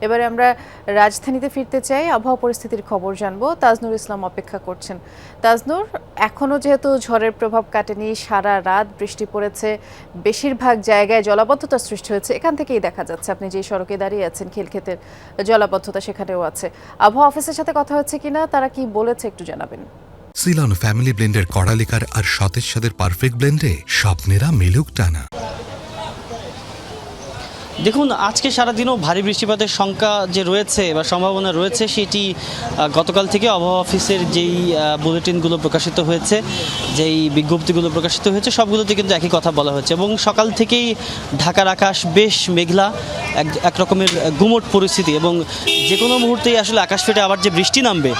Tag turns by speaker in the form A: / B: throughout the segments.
A: এবারে আমরা রাজধানীতে ফিরতে চাই, আবহাওয়া পরিস্থিতির খবর জানবো। তাজনুর ইসলাম অপেক্ষা করছেন। তাজনুর, এখনো যেহেতু ঝড়ের প্রভাব কাটেনি, সারা রাত বৃষ্টি পড়েছে, বেশিরভাগ জায়গায় জলাবদ্ধতা সৃষ্টি হয়েছে, এখান থেকেই দেখা যাচ্ছে। আপনি যে সড়কে দাঁড়িয়ে আছেন, খিলক্ষেতের জলাবদ্ধতা সেখানেও আছে। আবহাওয়া অফিসের সাথে কথা হচ্ছে কিনা, তারা কি বলেছে একটু জানাবেন।
B: সিলন ফ্যামিলি ব্লেন্ডের কড়ালিকার আর সতেজ স্বাদের পারফেক্ট ব্লেন্ডে স্বপ্নেরা মেলুক টানা।
C: দেখুন, আজকে সারাদিনও ভারী বৃষ্টিপাতের সংখ্যা যে রয়েছে বা সম্ভাবনা রয়েছে, সেটি গতকাল থেকে আবহাওয়া অফিসের যেই বুলেটিনগুলো প্রকাশিত হয়েছে, যেই বিজ্ঞপ্তিগুলো প্রকাশিত হয়েছে, সবগুলোতে কিন্তু একই কথা বলা হয়েছে। এবং সকাল থেকেই ঢাকার আকাশ বেশ মেঘলা, এক রকমের গুমট পরিস্থিতি, এবং যে কোনো মুহূর্তেই আসলে আকাশ ফেটে আবার যে বৃষ্টি নামবে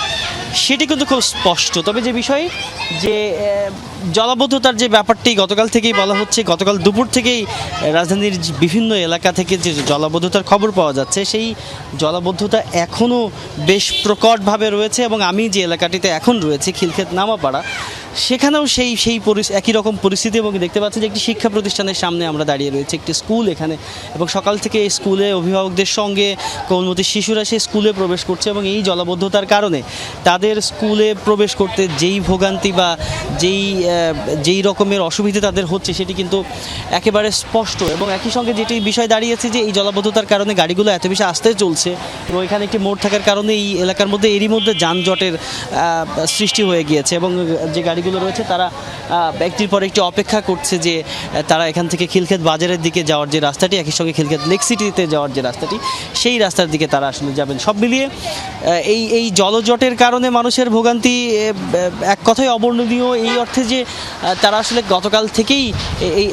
C: সেটি কিন্তু খুব স্পষ্ট। তবে যে বিষয় যে জলাবদ্ধতার যে ব্যাপারটি গতকাল থেকেই বলা হচ্ছে, গতকাল দুপুর থেকেই রাজধানীর বিভিন্ন এলাকা থেকে যে জলাবদ্ধতার খবর পাওয়া যাচ্ছে, সেই জলাবদ্ধতা এখনও বেশ প্রকটভাবে রয়েছে। এবং আমি যে এলাকাটিতে এখন রয়েছে, খিলক্ষেত নামাপাড়া, সেখানেও সেই একই রকম পরিস্থিতি। এবং দেখতে পাচ্ছি যে একটি শিক্ষা প্রতিষ্ঠানের সামনে আমরা দাঁড়িয়ে রয়েছে, একটি স্কুল এখানে, এবং সকাল থেকে এই স্কুলে অভিভাবকদের সঙ্গে কোমলমতি শিশুরা সেই স্কুলে প্রবেশ করছে। এবং এই জলাবদ্ধতার কারণে তাদের স্কুলে প্রবেশ করতে যেই ভোগান্তি বা যেই রকমের অসুবিধা তাদের হচ্ছে, সেটি কিন্তু একেবারে স্পষ্ট। এবং একই সঙ্গে যেটি বিষয় দাঁড়িয়েছে যে এই জলাবদ্ধতার কারণে গাড়িগুলো এত বেশি আস্তে চলছে, এবং এখানে একটি মোড় থাকার কারণে এই এলাকার মধ্যে এরই মধ্যে যানজটের সৃষ্টি হয়ে গিয়েছে। এবং যে গাড়িগুলো রয়েছে তারা একটির পর একটি অপেক্ষা করছে যে তারা এখান থেকে খিলক্ষেত বাজারের দিকে যাওয়ার যে রাস্তাটি, একই সঙ্গে খিলক্ষেত লেক সিটিতে যাওয়ার যে রাস্তাটি, সেই রাস্তার দিকে তারা আসলে যাবেন। সব মিলিয়ে এই জলজটের কারণে মানুষের ভোগান্তি এক কথায় অবর্ণনীয়, এই অর্থে যে তারা আসলে গতকাল থেকেই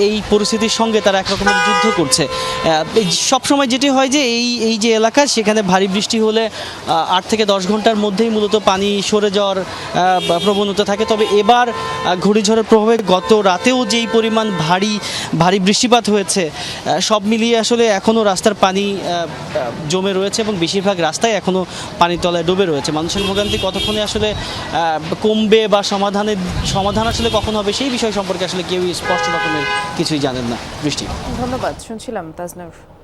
C: এই পরিস্থিতির সঙ্গে তারা একরকমের যুদ্ধ করছে। সবসময় যেটি হয় যে এই যে এলাকা, সেখানে ভারী বৃষ্টি হলে 8 থেকে 10 ঘন্টার মধ্যেই মূলত পানি সরে যাওয়ার প্রবণতা থাকে। তবে এবার ঘূর্ণিঝড়ের প্রভাবে গত রাতেও যেই পরিমাণ ভারী বৃষ্টিপাত হয়েছে, সব মিলিয়ে আসলে এখনও রাস্তার পানি জমে রয়েছে, এবং বেশিরভাগ রাস্তায় এখনও পানির তলায় ডুবে রয়েছে। মানুষের ভোগান্তি কতক্ষণে আসলে কমবে বা সমাধান আসলে কখন হবে, সেই বিষয় সম্পর্কে আসলে কেউই স্পষ্ট রকমের কিছুই জানেন না। বৃষ্টি,
A: ধন্যবাদ। শুনছিলাম তাজনুর।